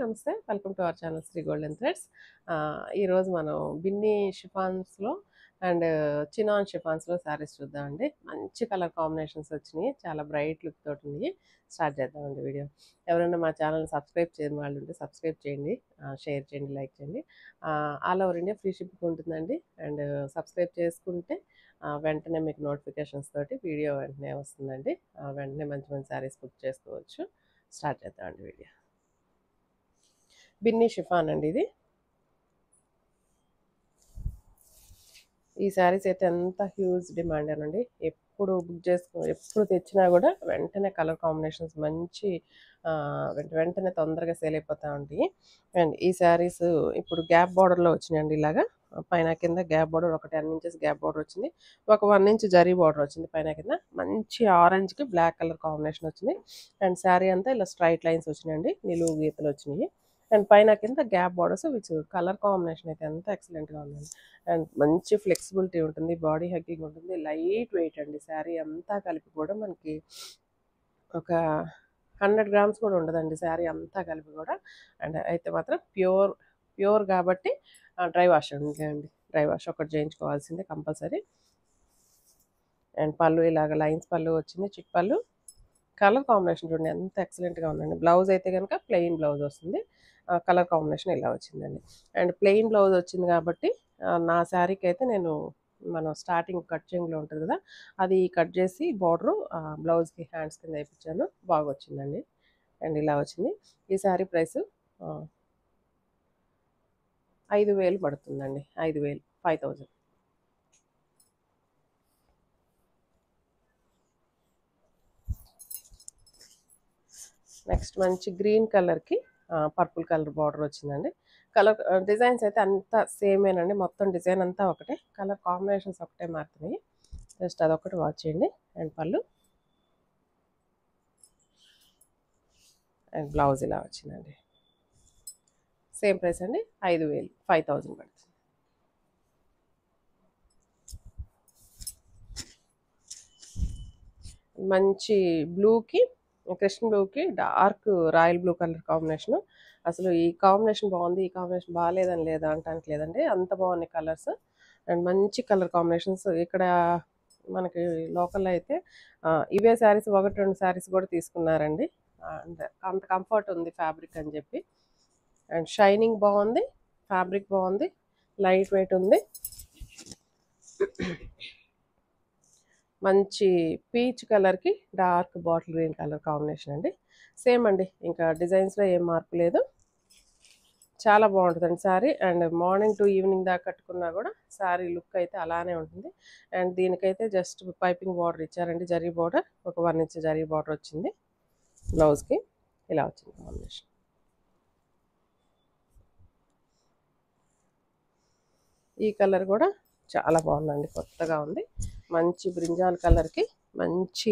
నమస్తే. Welcome to our channel Sri golden threads. ఈరోజు మనం బిన్నీ షిఫాన్స్‌లో అండ్ చినాన్ షిఫాన్స్‌లో శారీస్ చూద్దామండి. మంచి కలర్ కాంబినేషన్స్ వచ్చినాయి. చాలా బ్రైట్ లుక్ తోటి ఉన్నాయి. స్టార్ట్ చేద్దామండి వీడియో. ఎవరైనా మా ఛానల్‌ని సబ్స్క్రైబ్ చేయని వాళ్ళు ఉంటే సబ్స్క్రైబ్ చేయండి, షేర్ చేయండి, లైక్ చేయండి. All over India free shipping ఉంటుందండి. అండ్ సబ్స్క్రైబ్ చేసుకుంటే వెంటనే మీకు నోటిఫికేషన్స్ తోటి వీడియో వెంటనే వస్తుందండి. వెంటనే మంచి మంచి శారీస్ బుక్ చేసుకోవచ్చు. స్టార్ట్ చేద్దామండి వీడియో. బిన్నీ షిఫాన్ అండి ఇది. ఈ శారీస్ అయితే ఎంత హ్యూజ్ డిమాండ్ అనండి. ఎప్పుడు బుక్ ఎప్పుడు తెచ్చినా కూడా వెంటనే కలర్ కాంబినేషన్స్ మంచి వెంటనే తొందరగా సేల్ అయిపోతూ ఉంటాయి. అండ్ ఈ శారీస్ ఇప్పుడు గ్యాప్ బార్డర్లో వచ్చినాయండి. ఇలాగా పైన కింద గ్యాప్ బార్డర్ ఒక 10 ఇంచెస్ గ్యాప్ బార్డర్ వచ్చింది. ఒక 1 ఇంచ్ జరీ బార్డర్ వచ్చింది పైన కింద. మంచి ఆరెంజ్కి బ్లాక్ కలర్ కాంబినేషన్ వచ్చింది. అండ్ శారీ అంతా ఇలా స్ట్రైట్ లైన్స్ వచ్చినాయండి, నిలువు గీతలు వచ్చినాయి. అండ్ పైన కింద gap borders which colour combination అయితే ఎంత ఎక్సలెంట్గా ఉందండి. అండ్ మంచి ఫ్లెక్సిబిలిటీ ఉంటుంది, బాడీ హగ్గింగ్ ఉంటుంది, లైట్ వెయిట్ అండి. శారీ అంతా కలిపి కూడా మనకి ఒక 100 గ్రామ్స్ కూడా ఉండదండి శారీ అంతా కలిపి కూడా. అండ్ అయితే మాత్రం ప్యూర్ కాబట్టి డ్రై వాష్ అండి. డ్రై వాష్ ఒకటి చేయించుకోవాల్సిందే కంపల్సరీ. అండ్ పళ్ళు ఇలాగ లైన్స్ పళ్ళు వచ్చింది, చిక్ పళ్ళు. కలర్ కాంబినేషన్ చూడండి ఎంత ఎక్సలెంట్గా ఉందండి. బ్లౌజ్ అయితే కనుక ప్లెయిన్ బ్లౌజ్ వస్తుంది. కలర్ కాంబినేషన్ ఇలా వచ్చిందండి. అండ్ ప్లెయిన్ బ్లౌజ్ వచ్చింది కాబట్టి నా శారీకి అయితే మనం స్టార్టింగ్ కట్ చెంగులో ఉంటుంది కదా, అది కట్ చేసి బార్డరు బ్లౌజ్కి హ్యాండ్స్ కింద వేయించాను. బాగా వచ్చిందండి. అండ్ ఇలా వచ్చింది. ఈ శారీ ప్రైస్ 5,000 పడుతుందండి. 5,000, 5,000. నెక్స్ట్ మంచి గ్రీన్ కలర్కి పర్పుల్ కలర్ బార్డర్ వచ్చిందండి. కలర్ డిజైన్స్ అయితే అంతా సేమేనండి. మొత్తం డిజైన్ అంతా ఒకటే, కలర్ కాంబినేషన్స్ ఒకటే మారుతున్నాయి. జస్ట్ అదొకటి వాచ్ చేయండి. అండ్ పళ్ళు అండ్ బ్లౌజ్ ఇలా వచ్చిందండి. సేమ్ ప్రైస్ అండి, 5,000, 5,000 పడుతుంది. మంచి బ్లూకి, కృష్ణ బ్లూకి dark royal blue colour combination. అసలు ఈ కాంబినేషన్ బాగుంది, ఈ కాంబినేషన్ బాగాలేదని లేదా అంటానికి లేదండి, అంత బాగున్నాయి కలర్స్. అండ్ మంచి కలర్ కాంబినేషన్స్. ఇక్కడ మనకి లోకల్లో అయితే ఇవే శారీస్ 1-2 శారీస్ కూడా తీసుకున్నారండి. అండ్ అంత కంఫర్ట్ ఉంది ఫ్యాబ్రిక్ అని చెప్పి. అండ్ షైనింగ్ బాగుంది, ఫ్యాబ్రిక్ బాగుంది, లైట్ వెయిట్ ఉంది. మంచి పీచ్ కలర్కి dark bottle green colour combination అండి. సేమ్ అండి, ఇంకా డిజైన్స్లో ఏం మార్పు లేదు. చాలా బాగుంటుందండి sari. And morning to evening దాకా కట్టుకున్నా కూడా శారీ లుక్ అయితే అలానే ఉంటుంది. అండ్ దీనికైతే జస్ట్ పైపింగ్ బార్డర్ ఇచ్చారండి, జరీ బార్డర్. ఒక 1 ఇంచ్ జరీ బార్డర్ వచ్చింది. బ్లౌజ్కి ఇలా వచ్చింది కాంబినేషన్. ఈ కలర్ కూడా చాలా బాగుందండి, కొత్తగా ఉంది. మంచి బ్రింజాల్ కలర్కి మంచి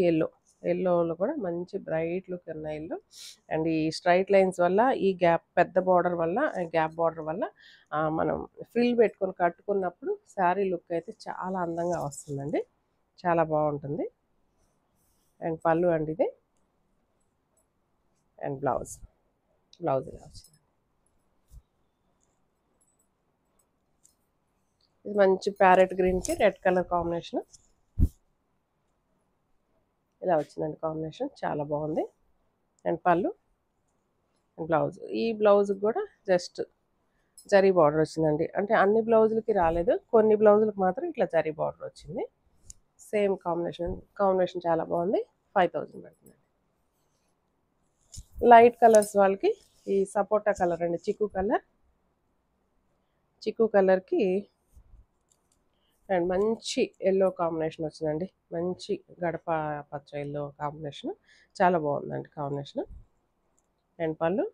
ఎల్లోలో కూడా మంచి బ్రైట్ లుక్ ఉన్న ఎల్లో. అండ్ ఈ స్ట్రైట్ లైన్స్ వల్ల, ఈ గ్యాప్ పెద్ద బార్డర్ వల్ల, గ్యాప్ బార్డర్ వల్ల మనం ఫ్రిల్ పెట్టుకొని కట్టుకున్నప్పుడు శారీ లుక్ అయితే చాలా అందంగా వస్తుందండి. చాలా బాగుంటుంది. అండ్ పళ్ళు అండి ఇది. అండ్ బ్లౌజ్ ఇలా వచ్చింది. ఇది మంచి ప్యారెట్ గ్రీన్కి రెడ్ కలర్ కాంబినేషన్. ఇలా వచ్చిందండి కాంబినేషన్, చాలా బాగుంది. అండ్ పళ్ళు అండ్ బ్లౌజ్. ఈ బ్లౌజ్కి కూడా జస్ట్ జరీ బార్డర్ వచ్చిందండి. అంటే అన్ని బ్లౌజులకి రాలేదు, కొన్ని బ్లౌజులకు మాత్రం ఇట్లా జరీ బార్డర్ వచ్చింది. సేమ్ కాంబినేషన్ చాలా బాగుంది. 5,000 పడుతుంది. లైట్ కలర్స్ వాళ్ళకి ఈ సపోటా కలర్ అండి, చిక్కు కలర్కి అండ్ మంచి ఎల్లో కాంబినేషన్ వచ్చిందండి. మంచి గడప పచ్చ ఎల్లో కాంబినేషన్, చాలా బాగుందండి కాంబినేషన్. అండ్ పళ్ళు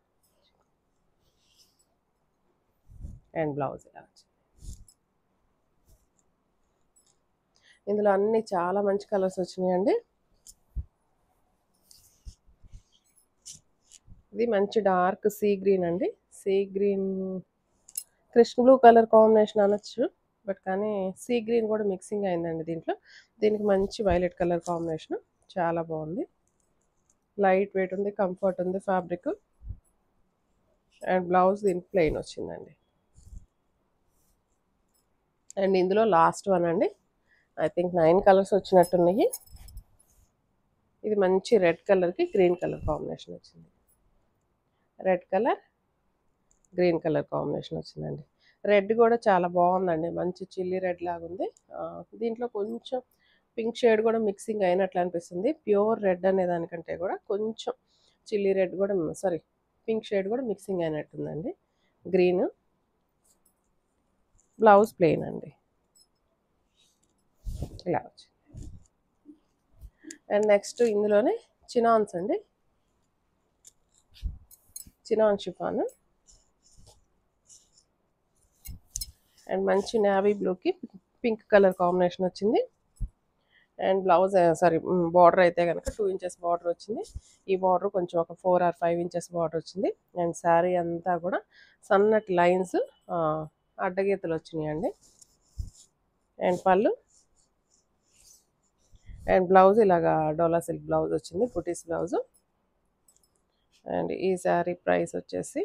అండ్ బ్లౌజ్ ఇలా వచ్చింది. ఇందులో అన్ని చాలా మంచి కలర్స్ వచ్చినాయండి. ఇది మంచి డార్క్ సీ గ్రీన్ అండి. Sea green Krishna blue colour combination అనొచ్చు, బట్ కానీ సీ గ్రీన్ కూడా మిక్సింగ్ అయిందండి దీంట్లో. దీనికి మంచి వైలెట్ కలర్ కాంబినేషన్, చాలా బాగుంది. లైట్ వెయిట్ ఉంది, కంఫర్ట్ ఉంది ఫ్యాబ్రిక్. అండ్ బ్లౌజ్ దీనికి ప్లెయిన్ వచ్చిందండి. అండ్ ఇందులో లాస్ట్ వన్ అండి. ఐ థింక్ 9 కలర్స్ వచ్చినట్టున్నాయి. ఇది మంచి రెడ్ కలర్కి గ్రీన్ కలర్ కాంబినేషన్ వచ్చింది. Red colour green colour combination వచ్చిందండి. రెడ్ కూడా చాలా బాగుందండి, మంచి చిల్లీ రెడ్ లాగా ఉంది. దీంట్లో కొంచెం పింక్ షేడ్ కూడా మిక్సింగ్ అయినట్లు అనిపిస్తుంది. ప్యూర్ రెడ్ అనే దానికంటే కూడా కొంచెం చిల్లీ రెడ్ కూడా, సారీ, పింక్ షేడ్ కూడా మిక్సింగ్ అయినట్టుందండి. గ్రీన్. బ్లౌజ్ ప్లెయిన్ అండి, ఇలా వచ్చింది. అండ్ నెక్స్ట్ ఇందులోనే చినాన్స్ అండి, చినాన్ షిఫాన్. అండ్ మంచి నేవీ బ్లూకి పింక్ కలర్ కాంబినేషన్ వచ్చింది. అండ్ బ్లౌజ్, సారీ, బార్డర్ అయితే కనుక 2 ఇంచెస్ బార్డర్ వచ్చింది. ఈ బార్డర్ కొంచెం ఒక 4 or 5 ఇంచెస్ బార్డర్ వచ్చింది. అండ్ శారీ అంతా కూడా సన్నటి లైన్స్, అడ్డగీతలు వచ్చినాయండి. అండ్ పళ్ళు అండ్ బ్లౌజ్ ఇలాగా డోలా సిల్క్ బ్లౌజ్ వచ్చింది, బుటీస్ బ్లౌజ్. అండ్ ఈ శారీ ప్రైస్ వచ్చేసి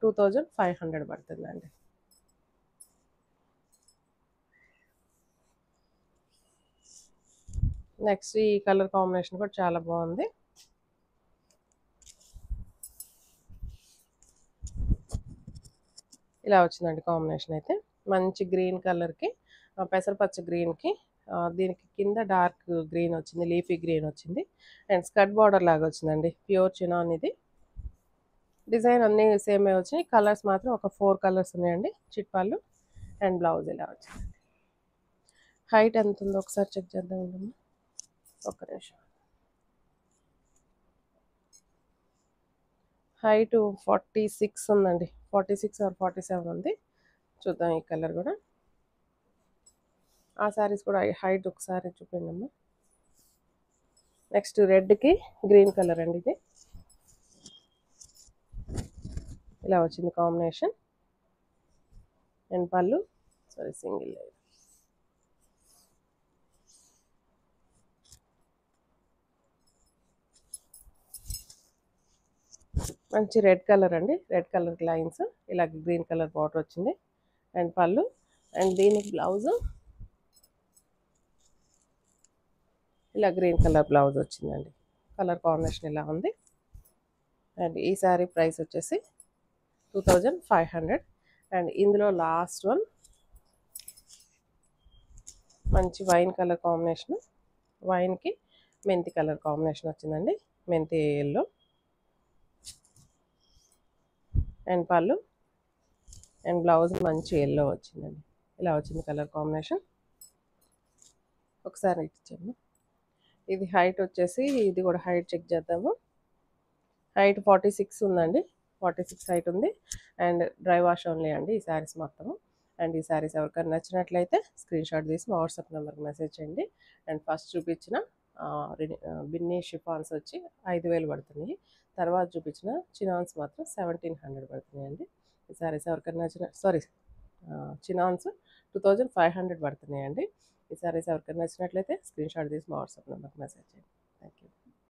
2500 పడుతుందండి. నెక్స్ట్ ఈ కలర్ కాంబినేషన్ కూడా చాలా బాగుంది. ఇలా వచ్చిందండి కాంబినేషన్ అయితే. మంచి గ్రీన్ కలర్కి, పెసరపచ్చ గ్రీన్కి, దీనికి కింద డార్క్ గ్రీన్ వచ్చింది, లీఫీ గ్రీన్ వచ్చింది. అండ్ స్కర్ట్ బార్డర్ లాగా వచ్చిందండి, ప్యూర్ చినాన్ ఇది. డిజైన్ అన్నీ సేమే వచ్చినాయి, కలర్స్ మాత్రం ఒక 4 కలర్స్ ఉన్నాయండి. చిట్పాలు. అండ్ బ్లౌజ్ ఇలా వచ్చింది. హైట్ ఎంత ఉందో ఒకసారి చెక్ చేద్దాం ఉండమ్మా, ఒక్క నిమిషం. హైట్ 46 ఉందండి, 46 or 47 ఉంది. చూద్దాం ఈ కలర్ కూడా. ఆ శారీస్ కూడా హైట్ ఒకసారి చూపిండి అమ్మా. నెక్స్ట్ రెడ్కి గ్రీన్ కలర్ అండి, ఇది ఇలా వచ్చింది కాంబినేషన్. అండ్ పళ్ళు, సారీ, సింగిల్ లైన్. మంచి రెడ్ కలర్ అండి, రెడ్ కలర్ లైన్స్, ఇలా గ్రీన్ కలర్ బార్డర్ వచ్చింది. అండ్ పళ్ళు. అండ్ దీనికి బ్లౌజ్ ఇలా గ్రీన్ కలర్ బ్లౌజ్ వచ్చిందండి. కలర్ కాంబినేషన్ ఇలా ఉంది. అండ్ ఈ శారీ ప్రైస్ వచ్చేసి 2500. అండ్ ఇందులో లాస్ట్ వన్ మంచి వైన్ కలర్ కాంబినేషన్, వైన్కి మెంతి కలర్ కాంబినేషన్ వచ్చిందండి, మెంతి ఎల్లో. అండ్ పళ్ళు అండ్ బ్లౌజ్ మంచి ఎల్లో వచ్చిందండి. ఇలా వచ్చింది కలర్ కాంబినేషన్. ఒకసారి ఇచ్చాము. ఇది హైట్ వచ్చేసి, ఇది కూడా హైట్ చెక్ చేద్దాము. హైట్ 46 ఉందండి, 46 హైట్ ఉంది. అండ్ డ్రై వాష్ ఓన్లీ అండి ఈ శారీస్ మొత్తము. అండ్ ఈ శారీస్ ఎవరికైనా నచ్చినట్లయితే స్క్రీన్ షాట్ తీసి మా వాట్సాప్ నెంబర్కి మెసేజ్ చేయండి. అండ్ ఫస్ట్ చూపించిన బిన్నీ షిఫాన్స్ వచ్చి 5000 పడుతున్నాయి. తర్వాత చూపించిన చినాన్స్ మాత్రం 1700 పడుతున్నాయండి. ఈ శారీస్ ఎవరికైనా నచ్చిన, సారీ, చినాన్స్ 2500 పడుతున్నాయండి. ఈ శారీస్ ఎవరికైనా నచ్చినట్లయితే స్క్రీన్ షాట్ తీసి మా వాట్సాప్ నెంబర్కి మెసేజ్ చేయండి. Thank you.